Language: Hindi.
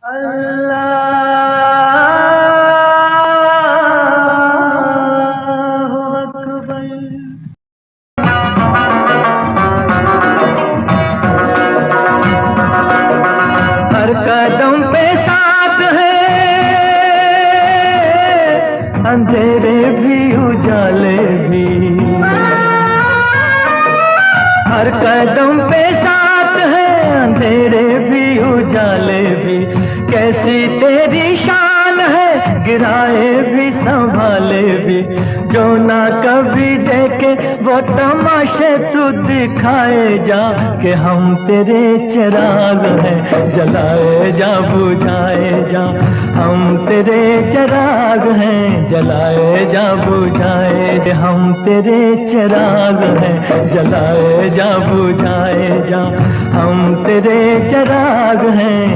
अल्लाहु अकबर। हर कदम पे साथ है, अंधेरे भी उजाले भी। हर कदम पे साथ है, अंधेरे भी उजाले भी। कैसी तेरी शान है, गिराए भी संभाले भी। जो ना कभी देखे वो तमाशे तू दिखाए जा, कि हम तेरे चिराग हैं, जलाए जा बुझाए जा। हम तेरे चिराग हैं, जलाए जा बुझाए जा। हम तेरे चिराग हैं, जलाए जा बुझाए जा। हम तेरे चिराग हैं।